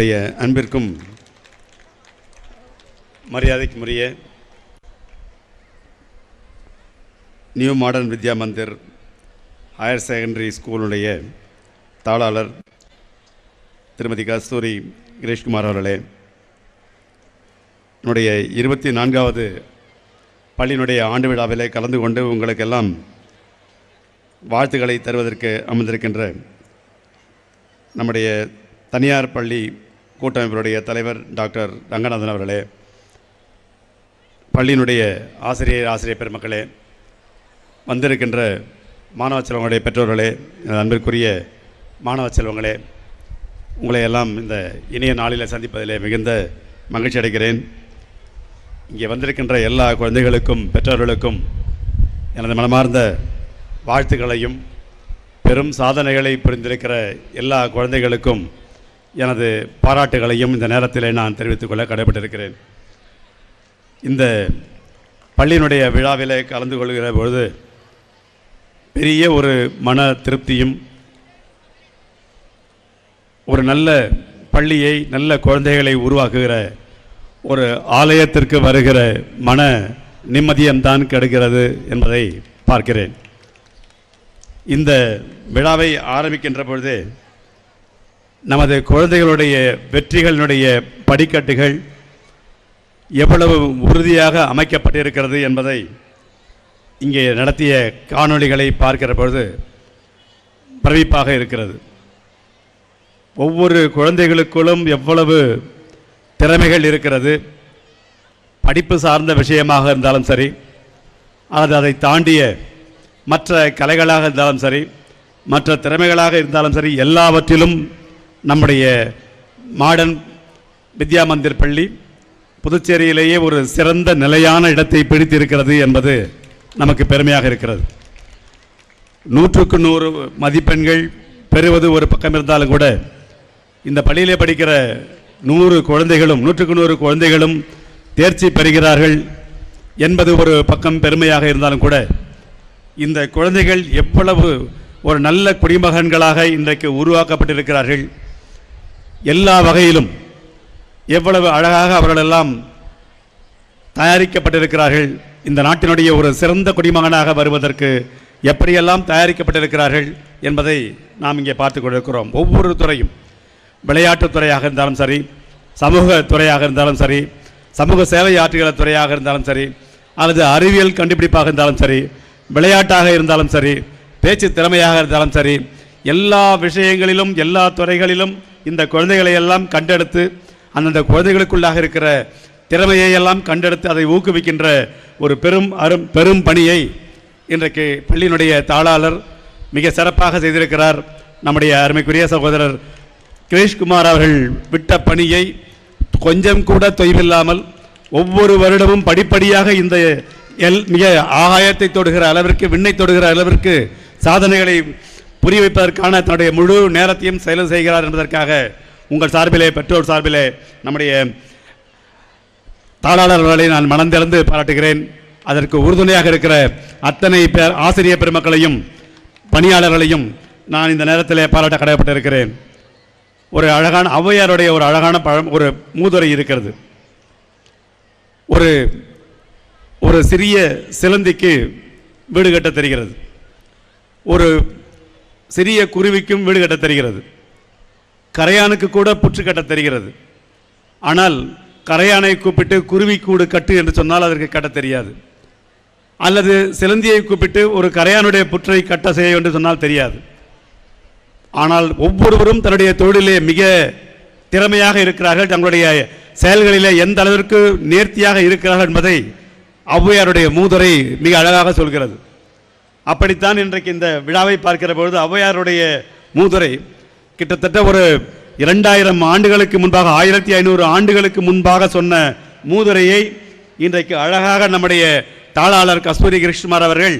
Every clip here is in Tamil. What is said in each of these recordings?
அன்பிற்கும் மரியாதைக்குரிய new modern Vidya Mandir higher secondary ஸ்கூலுடைய தாளாளர் திருமதி கஸ்தூரி கிரீஷ்குமார் அவர்களே, என்னுடைய 24வது பள்ளியினுடைய ஆண்டு விழாவிலே கலந்து கொண்டு உங்களுக்கெல்லாம் வாழ்த்துக்களை தருவதற்கு அமர்ந்திருக்கின்ற நம்முடைய தனியார் பள்ளி கூட்டமைப்பினுடைய தலைவர் டாக்டர் ரங்கநாதன் அவர்களே, பள்ளியினுடைய ஆசிரியர் பெருமக்களே, வந்திருக்கின்ற மாணவ செல்வங்களுடைய பெற்றோர்களே, அன்பிற்குரிய மாணவ செல்வங்களே, உங்களை எல்லாம் இந்த இனிய நாளில் சந்திப்பதிலே மிகுந்த மகிழ்ச்சி அடைகிறேன். இங்கே வந்திருக்கின்ற எல்லா குழந்தைகளுக்கும் பெற்றோர்களுக்கும் எனது மனமார்ந்த வாழ்த்துக்களையும், பெரும் சாதனைகளை புரிந்திருக்கிற எல்லா குழந்தைகளுக்கும் எனது பாராட்டுகளையும் இந்த நேரத்தில் நான் தெரிவித்துக் கொள்ள கடமைப்பட்டிருக்கிறேன். இந்த பள்ளியினுடைய விழாவிலே கலந்து கொள்கிற பொழுது பெரிய ஒரு மன திருப்தியும், ஒரு நல்ல பள்ளியை, நல்ல குழந்தைகளை உருவாக்குகிற ஒரு ஆலயத்திற்கு வருகிற மன நிம்மதியம்தான் கிடைக்கிறது என்பதை பார்க்கிறேன். இந்த விழாவை ஆரம்பிக்கின்ற பொழுது நமது குழந்தைகளுடைய வெற்றிகளினுடைய படிக்கட்டுகள் எவ்வளவு உறுதியாக அமைக்கப்பட்டிருக்கிறது என்பதை இங்கே நடத்திய காணொளிகளை பார்க்கிற பொழுது பிரமிப்பாக இருக்கிறது. ஒவ்வொரு குழந்தைகளுக்குள்ளும் எவ்வளவு திறமைகள் இருக்கிறது. படிப்பு சார்ந்த விஷயமாக இருந்தாலும் சரி, அல்லது அதை தாண்டிய மற்ற கலைகளாக இருந்தாலும் சரி, மற்ற திறமைகளாக இருந்தாலும் சரி, எல்லாவற்றிலும் நம்முடைய மாடர்ன் வித்யா மந்திர் பள்ளி புதுச்சேரியிலேயே ஒரு சிறந்த நிலையான இடத்தை பிடித்திருக்கிறது என்பது நமக்கு பெருமையாக இருக்கிறது. 100க்கு 100 மதிப்பெண்கள் பெறுவது ஒரு பக்கம் இருந்தாலும் கூட, இந்த பள்ளியிலே படிக்கிற 100 குழந்தைகளும் 100க்கு 100 குழந்தைகளும் தேர்ச்சி பெறுகிறார்கள் என்பது ஒரு பக்கம் பெருமையாக இருந்தாலும் கூட, இந்த குழந்தைகள் எவ்வளவு ஒரு நல்ல குடிமகன்களாக இன்றைக்கு உருவாக்கப்பட்டிருக்கிறார்கள், எல்லா வகையிலும் எவ்வளவு அழகாக அவர்களெல்லாம் தயாரிக்கப்பட்டிருக்கிறார்கள், இந்த நாட்டினுடைய ஒரு சிறந்த குடிமகனாக வருவதற்கு எப்படியெல்லாம் தயாரிக்கப்பட்டிருக்கிறார்கள் என்பதை நாம் இங்கே பார்த்து கொண்டிருக்கிறோம். ஒவ்வொரு துறையும், விளையாட்டுத்துறையாக இருந்தாலும் சரி, சமூக துறையாக இருந்தாலும் சரி, சமூக சேவை ஆற்றுகிற துறையாக இருந்தாலும் சரி, அல்லது அறிவியல் கண்டுபிடிப்பாக இருந்தாலும் சரி, விளையாட்டாக இருந்தாலும் சரி, பேச்சு திறமையாக இருந்தாலும் சரி, எல்லா விஷயங்களிலும் எல்லா துறைகளிலும் இந்த குழந்தைகளை எல்லாம் கண்டெடுத்து அந்தந்த குழந்தைகளுக்குள்ளாக இருக்கிற திறமையை எல்லாம் கண்டெடுத்து அதை ஊக்குவிக்கின்ற ஒரு பெரும் பணியை இன்றைக்கு பள்ளியினுடைய தாளாளர் மிக சிறப்பாக செய்திருக்கிறார். நம்முடைய அருமைக்குரிய சகோதரர் கிரீஷ்குமார் அவர்கள் விட்ட பணியை கொஞ்சம் கூட தொய்வில்லாமல் ஒவ்வொரு வருடமும் படிப்படியாக இந்த மிக ஆகாயத்தை தொடுகிற அளவிற்கு, விண்ணை தொடுகிற அளவிற்கு சாதனைகளை புரிய வைப்பதற்கான தன்னுடைய முழு நேரத்தையும் செயல் செய்கிறார் என்பதற்காக உங்கள் சார்பிலே, பெற்றோர் சார்பிலே, நம்முடைய தாளாளர்களை நான் மனந்திறந்து பாராட்டுகிறேன். அதற்கு உறுதுணையாக இருக்கிற அத்தனை பேர் ஆசிரியர் பெருமக்களையும் பணியாளர்களையும் நான் இந்த நேரத்திலே பாராட்ட கடமைப்பட்டிருக்கிறேன். ஒரு அழகான ஔவையாருடைய ஒரு அழகான ஒரு மூதுரை இருக்கிறது. ஒரு சிறிய சிலந்திக்கு வீடு கட்ட தெரிகிறது, ஒரு சிறிய குருவிக்கும் வீடு கட்ட தெரிகிறது, கரையானுக்கு கூட புற்று கட்ட தெரிகிறது. ஆனால் கரையானை கூப்பிட்டு குருவி கூடு கட்டு என்று சொன்னால் அதற்கு கட்ட தெரியாது. அல்லது சிலந்தியை கூப்பிட்டு ஒரு கரையானுடைய புற்றை கட்ட செய்ய என்று சொன்னால் தெரியாது. ஆனால் ஒவ்வொருவரும் தன்னுடைய தொழிலே மிக திறமையாக இருக்கிறார்கள், தங்களுடைய செயல்களிலே எந்த அளவிற்கு நேர்த்தியாக இருக்கிறார்கள் என்பதை ஔவையாருடைய மூதுரை மிக அழகாக சொல்கிறது. அப்படித்தான் இன்றைக்கு இந்த விழாவை பார்க்கிற பொழுது ஔவையாருடைய மூதுரை கிட்டத்தட்ட ஒரு 2000 ஆண்டுகளுக்கு முன்பாக, 1500 ஆண்டுகளுக்கு முன்பாக சொன்ன மூதுரையை இன்றைக்கு அழகாக நம்முடைய தாளாளர் கஸ்தூரி கிரீஷ்குமார் அவர்கள்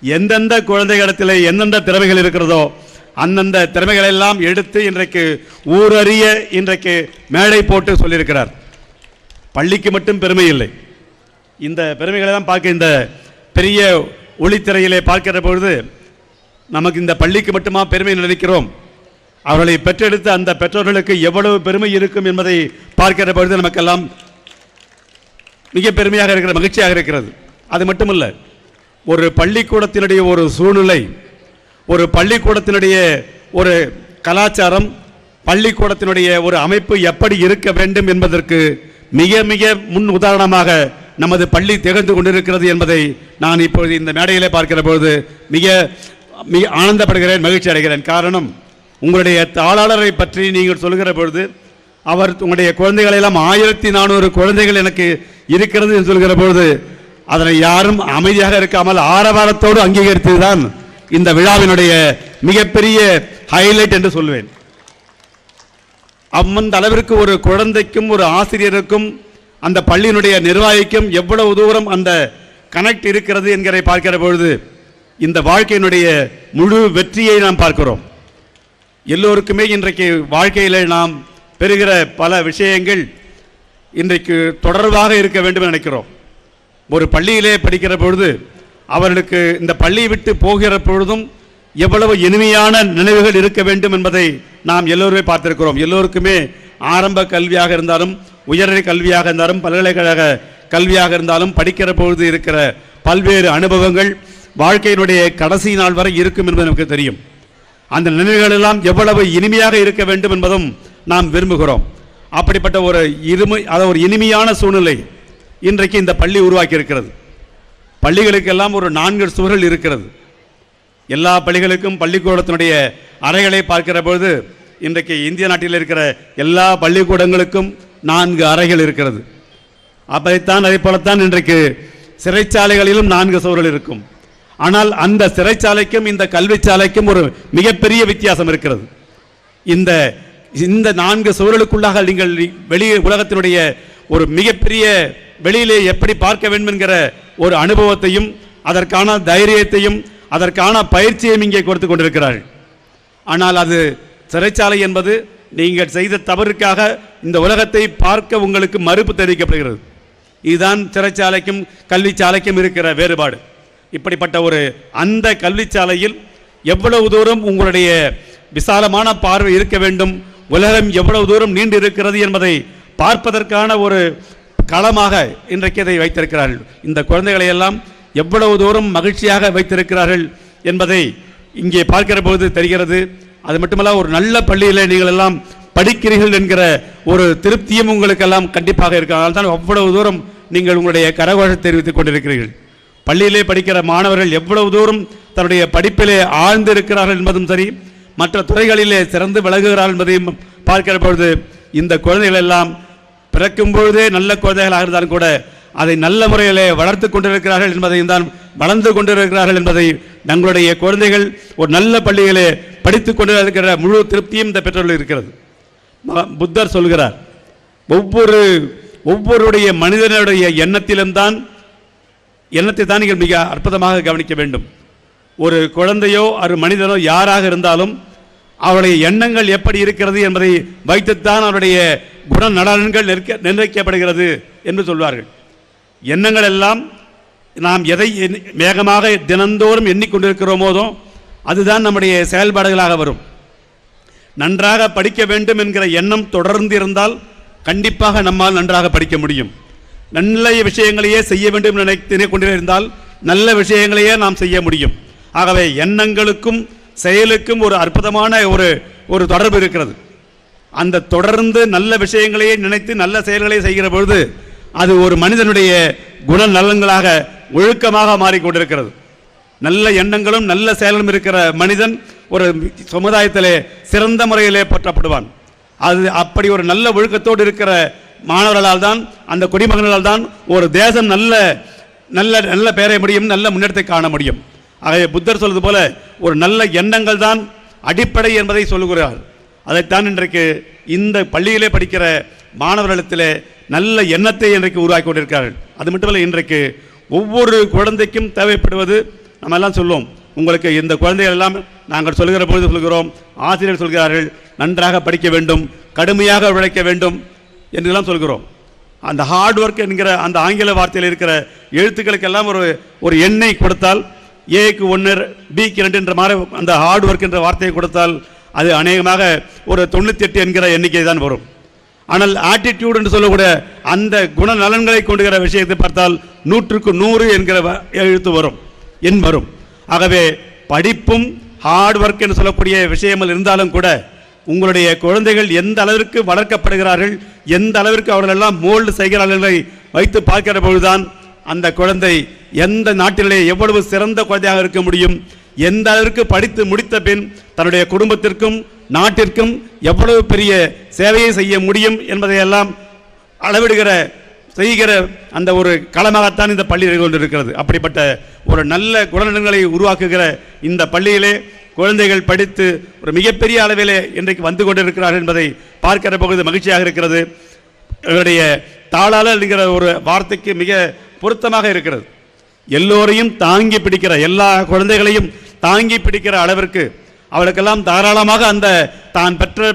எந்தெந்த குழந்தைகளிடத்தில் எந்தெந்த திறமைகள் இருக்கிறதோ அந்தந்த திறமைகளெல்லாம் எடுத்து இன்றைக்கு ஊரறிய இன்றைக்கு மேடை போட்டு சொல்லியிருக்கிறார். பள்ளிக்கு மட்டும் பெருமை இல்லை, இந்த பெருமைகளை தான் பார்க்க இந்த பெரிய ஒளித்திரையிலே பார்க்கிற பொழுது நமக்கு இந்த பள்ளிக்கு மட்டுமா பெருமை நினைக்கிறோம், அவர்களை பெற்றெடுத்த அந்த பெற்றோர்களுக்கு எவ்வளவு பெருமை இருக்கும் என்பதை பார்க்கிற பொழுது நமக்கெல்லாம் மிக பெருமையாக இருக்கிற மகிழ்ச்சியாக இருக்கிறது. அது மட்டுமல்ல, ஒரு பள்ளிக்கூடத்தினுடைய ஒரு சூழ்நிலை, ஒரு பள்ளிக்கூடத்தினுடைய ஒரு கலாச்சாரம், பள்ளிக்கூடத்தினுடைய ஒரு அமைப்பு எப்படி இருக்க வேண்டும் என்பதற்கு மிக மிக முன் உதாரணமாக நமது பள்ளி திகழ்ந்து கொண்டிருக்கிறது என்பதை நான் இப்பொழுது இந்த மேடையிலே பார்க்கிற பொழுது மிக மிக ஆனந்தப்படுகிறேன், மகிழ்ச்சி அடைகிறேன். காரணம், உங்களுடைய தாளாளரை பற்றி நீங்கள் சொல்கிற பொழுது அவர் உங்களுடைய குழந்தைகள் எல்லாம் 1400 குழந்தைகள் எனக்கு இருக்கிறது என்று சொல்கிற பொழுது அதனை யாரும் அமைதியாக இருக்காமல் ஆரவாரத்தோடு அங்கீகரித்ததுதான் இந்த விழாவினுடைய மிகப்பெரிய ஹைலைட் என்று சொல்வேன். அந்த அளவிற்கு ஒரு குழந்தைக்கும் ஒரு ஆசிரியருக்கும் அந்த பள்ளியினுடைய நிர்வாகிக்கும் எவ்வளவு தூரம் அந்த கனெக்ட் இருக்கிறது என்கிறதை பார்க்கிற பொழுது இந்த வாழ்க்கையினுடைய முழு வெற்றியை நாம் பார்க்கிறோம். எல்லோருக்குமே இன்றைக்கு வாழ்க்கையில் நாம் பெறுகிற பல விஷயங்கள் இன்றைக்கு தொடர்பாக இருக்க வேண்டும் என்று நினைக்கிறோம். ஒரு பள்ளியிலே படிக்கிற பொழுது அவர்களுக்கு இந்த பள்ளியை விட்டு போகிற பொழுதும் எவ்வளவு இனிமையான நினைவுகள் இருக்க வேண்டும் என்பதை நாம் எல்லோருமே பார்த்திருக்கிறோம். எல்லோருக்குமே ஆரம்ப கல்வியாக இருந்தாலும், உயர்நிலை கல்வியாக இருந்தாலும், பல்கலைக்கழக கல்வியாக இருந்தாலும் படிக்கிற பொழுது இருக்கிற பல்வேறு அனுபவங்கள் வாழ்க்கையினுடைய கடைசி நாள் வரை இருக்கும் என்பது நமக்கு தெரியும். அந்த நினைவுகள் எல்லாம் எவ்வளவு இனிமையாக இருக்க வேண்டும் என்பதும் நாம் விரும்புகிறோம். அப்படிப்பட்ட ஒரு இனிமையான சூழ்நிலை இன்றைக்கு இந்த பள்ளி உருவாக்கி இருக்கிறது. பள்ளிகளுக்கெல்லாம் ஒரு 4 சுவர்கள் இருக்கிறது. எல்லா பள்ளிகளுக்கும் பள்ளிக்கூடத்தினுடைய அறைகளை பார்க்கிற பொழுது இன்றைக்கு இந்திய நாட்டில் இருக்கிற எல்லா பள்ளிக்கூடங்களுக்கும் 4 அறைகள் இருக்கிறது. அப்படித்தான் அதே போலத்தான் இன்றைக்கு சிறைச்சாலைகளிலும் 4 சுவர்கள் இருக்கும். ஆனால் அந்த சிறைச்சாலைக்கும் இந்த கல்விச்சாலைக்கும் ஒரு மிகப்பெரிய வித்தியாசம் இருக்கிறது. இந்த 4 சுவர்களுக்குள்ளாக நீங்கள் வெளியே உலகத்தினுடைய ஒரு மிகப்பெரிய வெளியிலே எப்படி பார்க்க வேண்டும் என்கிற ஒரு அனுபவத்தையும் அதற்கான தைரியத்தையும் அதற்கான பயிற்சியையும் இங்கே கொடுத்து கொண்டிருக்கிறார்கள். ஆனால் அது சிறைச்சாலை என்பது நீங்கள் செய்த தவறுக்காக இந்த உலகத்தை பார்க்க உங்களுக்கு மறுப்பு தெரிவிக்கப்படுகிறது. இதுதான் சிறைச்சாலைக்கும் கல்விச்சாலைக்கும் இருக்கிற வேறுபாடு. இப்படிப்பட்ட ஒரு அந்த கல்விச்சாலையில் எவ்வளவு தூரம் உங்களுடைய விசாலமான பார்வை இருக்க வேண்டும், உலகம் எவ்வளவு தூரம் நீண்டு இருக்கிறது என்பதை பார்ப்பதற்கான ஒரு களமாக இன்றைக்கு இதை வைத்திருக்கிறார்கள். இந்த குழந்தைகளை எல்லாம் எவ்வளவு தூரம் மகிழ்ச்சியாக வைத்திருக்கிறார்கள் என்பதை இங்கே பார்க்கிற போது தெரிகிறது. அது மட்டுமல்ல, ஒரு நல்ல பள்ளியில் நீங்கள் எல்லாம் படிக்கிறீர்கள் என்கிற ஒரு திருப்தியும் உங்களுக்கெல்லாம் கண்டிப்பாக இருக்கிறார்கள். தான் அவ்வளவு தூரம் நீங்கள் உங்களுடைய கரகோஷத்தை தெரிவித்துக் கொண்டிருக்கிறீர்கள். பள்ளியிலே படிக்கிற மாணவர்கள் எவ்வளவு தூரம் தன்னுடைய படிப்பிலே ஆழ்ந்து இருக்கிறார்கள் என்பதும் சரி, மற்ற துறைகளிலே சிறந்து விளங்குகிறார்கள் என்பதையும் பார்க்கிற பொழுது இந்த குழந்தைகள் எல்லாம் பிறக்கும் பொழுதே நல்ல குழந்தைகளாக இருந்தாலும் கூட அதை நல்ல முறையிலே வளர்த்து கொண்டிருக்கிறார்கள் என்பதையும் தான் வளர்ந்து கொண்டிருக்கிறார்கள் என்பதை தங்களுடைய குழந்தைகள் ஒரு நல்ல பள்ளியிலே படித்துக் கொண்டிருக்கிற முழு திருப்தியும் இந்த பெற்றோர்கள் இருக்கிறது. புத்தர் சொல்கிறார், ஒவ்வொருடைய மனிதனுடைய எண்ணத்தை தான் நீங்கள் மிக அற்புதமாக கவனிக்க வேண்டும். ஒரு குழந்தையோ ஒரு மனிதனோ யாராக இருந்தாலும் அவருடைய எண்ணங்கள் எப்படி இருக்கிறது என்பதை வைத்துத்தான் அவருடைய குணநலன்கள் நிர்ணயிக்கப்படுகிறது என்று சொல்வார்கள். எண்ணங்கள் எல்லாம் நாம் எதை வேகமாக தினந்தோறும் எண்ணிக்கொண்டிருக்கிறோமோ அதுதான் நம்முடைய செயல்பாடுகளாக வரும். நன்றாக படிக்க வேண்டும் என்கிற எண்ணம் தொடர்ந்து இருந்தால் கண்டிப்பாக நம்மால் நன்றாக படிக்க முடியும். நல்ல விஷயங்களையே செய்ய வேண்டும் நினைத்து கொண்டிருந்தால் நல்ல விஷயங்களையே நாம் செய்ய முடியும். ஆகவே எண்ணங்களுக்கும் செயலுக்கும் ஒரு அற்புதமான ஒரு தொடர்பு இருக்கிறது. அந்த தொடர்ந்து நல்ல விஷயங்களையே நினைத்து நல்ல செயல்களை செய்கிற பொழுது அது ஒரு மனிதனுடைய குணநலன்களாக ஒழுக்கமாக மாறிக்கொண்டிருக்கிறது. நல்ல எண்ணங்களும் நல்ல செயலும் இருக்கிற மனிதன் ஒரு சமுதாயத்திலே சிறந்த முறையிலே போற்றப்படுவான். அது அப்படி ஒரு நல்ல ஒழுக்கத்தோடு இருக்கிற மாணவர்களால் தான், அந்த குடிமகன்களால் தான் ஒரு தேசம் நல்ல நல்ல நல்ல பெயரை முடியும், நல்ல முன்னேற்றத்தை காண முடியும். ஆகவே புத்தர் சொல்வது போல ஒரு நல்ல எண்ணங்கள் தான் அடிப்படை என்பதை சொல்லுகிறார். அதைத்தான் இன்றைக்கு இந்த பள்ளியிலே படிக்கிற மாணவர்களிடத்திலே நல்ல எண்ணத்தை இன்றைக்கு உருவாக்கி கொண்டிருக்கிறார்கள். அது மட்டுமல்ல, இன்றைக்கு ஒவ்வொரு குழந்தைக்கும் தேவைப்படுவது நம்ம எல்லாம் சொல்லுவோம். உங்களுக்கு இந்த குழந்தைகள் எல்லாம் நாங்கள் சொல்கிற பொழுது சொல்கிறோம், ஆசிரியர் சொல்கிறார்கள் நன்றாக படிக்க வேண்டும், கடுமையாக உழைக்க வேண்டும் என்றெல்லாம் சொல்கிறோம். அந்த ஹார்ட் ஒர்க் என்கிற அந்த ஆங்கில வார்த்தையில் இருக்கிற எழுத்துக்களுக்கெல்லாம் ஒரு எண்ணை கொடுத்தால், ஏக்கு 1 பிக்கு 2 என்ற மாதிரி அந்த ஹார்ட் ஒர்க் என்ற வார்த்தையை கொடுத்தால் அது அநேகமாக ஒரு 98 என்கிற எண்ணிக்கை தான் வரும். ஆனால் ஆட்டிடியூட் என்று சொல்லக்கூடிய அந்த குணநலன்களை கொண்டுகிற விஷயத்தை பார்த்தால் 100க்கு 100 என்கிற எழுத்து வரும், எண் வரும். ஆகவே படிப்பும் ஹார்ட் ஒர்க் என்று சொல்லக்கூடிய விஷயங்கள் இருந்தாலும் கூட உங்களுடைய குழந்தைகள் எந்த அளவிற்கு வளர்க்கப்படுகிறார்கள், எந்த அளவிற்கு அவர்கள் எல்லாம் மோல்டு செய்கிறார்கள் வைத்து பார்க்கிற பொழுதுதான் அந்த குழந்தை எந்த நாட்டிலே எவ்வளவு சிறந்த குழந்தையாக இருக்க முடியும், எந்த அளவிற்கு படித்து முடித்த பின் தன்னுடைய குடும்பத்திற்கும் நாட்டிற்கும் எவ்வளவு பெரிய சேவையை செய்ய முடியும் என்பதையெல்லாம் அளவிடுகிற செய்கிற அந்த ஒரு களமாகத்தான் இந்த பள்ளி கொண்டிருக்கிறது. அப்படிப்பட்ட ஒரு நல்ல குணநலன்களை உருவாக்குகிற இந்த பள்ளியிலே குழந்தைகள் படித்து ஒரு மிகப்பெரிய அளவிலே இன்றைக்கு வந்து கொண்டிருக்கிறார்கள் என்பதை பார்க்கிற பொழுது மகிழ்ச்சியாக இருக்கிறது. இவருடைய தாளாளர் என்கிற ஒரு வார்த்தைக்கு மிக பொருத்தமாக இருக்கிறது. எல்லோரையும் தாங்கி பிடிக்கிற, எல்லா குழந்தைகளையும் தாங்கி பிடிக்கிற அளவிற்கு அவளுக்கெல்லாம் தாராளமாக அந்த தான் பெற்ற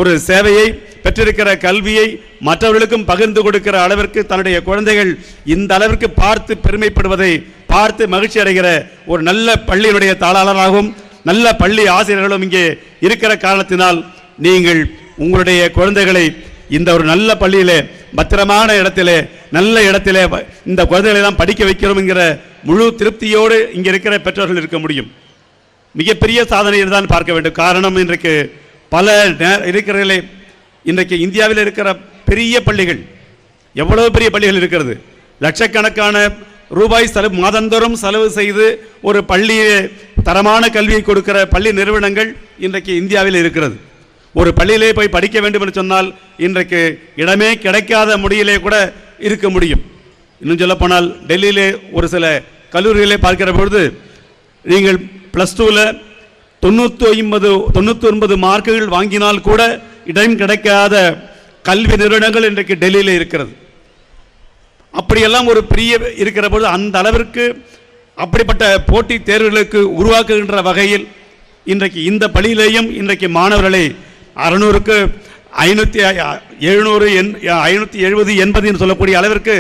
ஒரு சேவையை, பெற்றிருக்கிற கல்வியை மற்றவர்களுக்கும் பகிர்ந்து கொடுக்கிற அளவிற்கு தன்னுடைய குழந்தைகள் இந்த அளவிற்கு பார்த்து பெருமைப்படுவதை பார்த்து மகிழ்ச்சி அடைகிற ஒரு நல்ல பள்ளியினுடைய தாளாளராகவும் நல்ல பள்ளி ஆசிரியர்களும் இங்கே இருக்கிற காரணத்தினால் நீங்கள் உங்களுடைய குழந்தைகளை இந்த ஒரு நல்ல பள்ளியிலே, பத்திரமான இடத்திலே, நல்ல இடத்திலே இந்த குழந்தைகளை எல்லாம் படிக்க வைக்கிறோம் என்கிற முழு திருப்தியோடு இங்கே இருக்கிற பெற்றோர்கள் இருக்க முடியும். மிகப்பெரிய சாதனை தான் பார்க்க வேண்டும். காரணம், இன்றைக்கு பல இருக்கிற இன்றைக்கு இந்தியாவில் இருக்கிற பெரிய பள்ளிகள், எவ்வளவு பெரிய பள்ளிகள் இருக்கிறது, லட்சக்கணக்கான ரூபாய் மாதந்தோறும் செலவு செய்து ஒரு பள்ளியை தரமான கல்வியை கொடுக்கிற பள்ளி நிறுவனங்கள் இன்றைக்கு இந்தியாவில் இருக்கிறது. ஒரு பள்ளியிலே போய் படிக்க வேண்டும் என்று சொன்னால் இன்றைக்கு இடமே கிடைக்காத முடியிலே கூட இருக்க முடியும். இன்னும் சொல்லப்போனால் டெல்லியிலே ஒரு சில கல்லூரிகளே பார்க்கிற பொழுது நீங்கள் +2ல் 99 மார்க்குகள் வாங்கினால் கூட இடம் கிடைக்காத கல்வி நிறுவனங்கள் இன்றைக்கு டெல்லியிலே இருக்கிறது. அப்படியெல்லாம் ஒரு பெரிய இருக்கிற பொழுது அந்த அளவிற்கு அப்படிப்பட்ட போட்டித் தேர்வுகளுக்கு உருவாக்குகின்ற வகையில் இன்றைக்கு இந்த பள்ளியிலேயும் இன்றைக்கு மாணவர்களை 600க்கு 700 570 80 என்று சொல்லக்கூடிய அளவிற்கு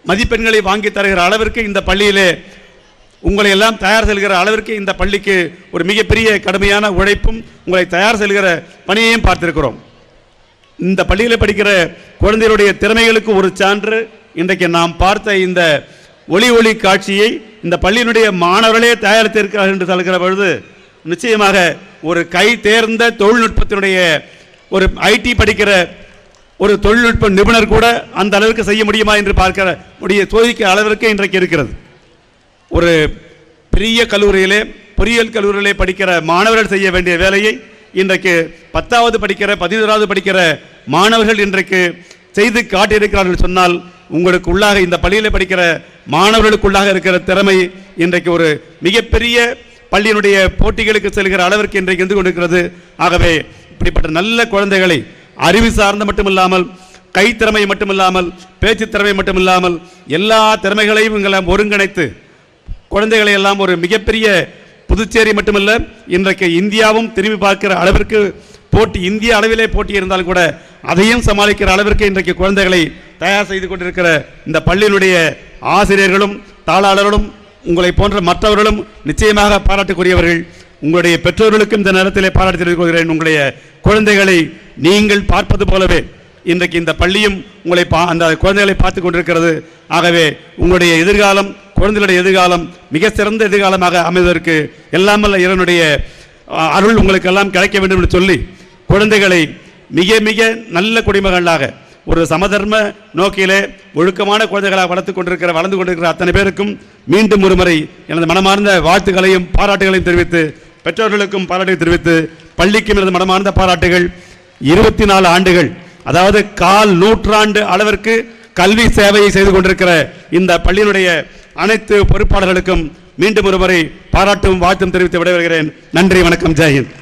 மதிப்பெண்களை வாங்கி தருகிற அளவிற்கு இந்த பள்ளியிலே உங்களை எல்லாம் தயார் செல்கிற அளவிற்கு இந்த பள்ளிக்கு ஒரு மிகப்பெரிய கடுமையான உழைப்பும் உங்களை தயார் செல்கிற பணியையும் பார்த்திருக்கிறோம். இந்த பள்ளியில் படிக்கிற குழந்தைகளுடைய திறமைகளுக்கு ஒரு சான்று இன்றைக்கு நாம் பார்த்த இந்த ஒளி காட்சியை இந்த பள்ளியினுடைய மாணவர்களே தயாரித்திருக்கிறார்கள் என்று சொல்கிற பொழுது நிச்சயமாக ஒரு கை தேர்ந்த தொழில்நுட்பத்தினுடைய ஒரு ஐடி படிக்கிற ஒரு தொழில்நுட்ப நிபுணர் கூட அந்த அளவுக்கு செய்ய முடியுமா என்று பார்க்கிற சோதிக்கிற அளவிற்கு இன்றைக்கு இருக்கிறது. ஒரு பெரிய கல்லூரியிலே, பொறியியல் கல்லூரியிலே படிக்கிற மாணவர்கள் செய்ய வேண்டிய வேலையை இன்றைக்கு 10வது படிக்கிற 11வது படிக்கிற மாணவர்கள் இன்றைக்கு செய்து காட்டியிருக்கிறார்கள் சொன்னால் உங்களுக்கு உள்ளாக, இந்த பள்ளியில் படிக்கிற மாணவர்களுக்குள்ளாக இருக்கிற திறமை இன்றைக்கு ஒரு மிகப்பெரிய பள்ளியினுடைய போட்டிகளுக்கு செல்கிற அளவிற்கு இன்றைக்கு இருந்து கொண்டிருக்கிறது. ஆகவே இப்படிப்பட்ட நல்ல குழந்தைகளை அறிவு சார்ந்த மட்டுமில்லாமல், கைத்திறமை மட்டுமில்லாமல், பேச்சு திறமை மட்டுமில்லாமல் எல்லா திறமைகளையும் இங்கே ஒருங்கிணைத்து குழந்தைகளை எல்லாம் ஒரு மிகப்பெரிய புதுச்சேரி மட்டுமல்ல இன்றைக்கு இந்தியாவும் திரும்பி பார்க்கிற அளவிற்கு போட்டி, இந்திய அளவிலே போட்டி இருந்தாலும் கூட அதையும் சமாளிக்கிற அளவிற்கு இன்றைக்கு குழந்தைகளை தயார் செய்து கொண்டிருக்கிற இந்த பள்ளியினுடைய ஆசிரியர்களும் தாளாளர்களும் உங்களை போன்ற மற்றவர்களும் நிச்சயமாக பாராட்டுக்குரியவர்கள். உங்களுடைய பெற்றோர்களுக்கும் இந்த நேரத்திலே பாராட்டி தெரிவித்துக் கொள்கிறேன். உங்களுடைய குழந்தைகளை நீங்கள் பார்ப்பது போலவே இன்றைக்கு இந்த பள்ளியும் உங்களை அந்த குழந்தைகளை பார்த்து கொண்டிருக்கிறது. ஆகவே உங்களுடைய எதிர்காலம், குழந்தைகளுடைய எதிர்காலம் மிக சிறந்த எதிர்காலமாக அமைவதற்கு எல்லாம் வல்ல இறைவனுடைய அருள் உங்களுக்கு எல்லாம் கிடைக்க வேண்டும் என்று சொல்லி குழந்தைகளை மிக மிக நல்ல குடிமகளாக ஒரு சமதர்ம நோக்கிலே ஒழுக்கமான குழந்தைகளாக வளர்ந்து கொண்டிருக்கிற அத்தனை பேருக்கும் மீண்டும் ஒருமுறை எனது மனமார்ந்த வாழ்த்துக்களையும் பாராட்டுகளையும் தெரிவித்து, பெற்றோர்களுக்கும் பாராட்டுகளை தெரிவித்து, பள்ளிக்கும் எனது மனமார்ந்த பாராட்டுகள். 24 ஆண்டுகள், அதாவது 1/4 நூற்றாண்டு அளவிற்கு கல்வி சேவையை செய்து கொண்டிருக்கிற இந்த பள்ளியினுடைய அனைத்து பொறுப்பாளர்களுக்கும் மீண்டும் ஒருமுறை பாராட்டும் வாழ்த்தும் தெரிவித்து விடைபெறுகிறேன். நன்றி, வணக்கம், ஜெய் ஹிந்த்.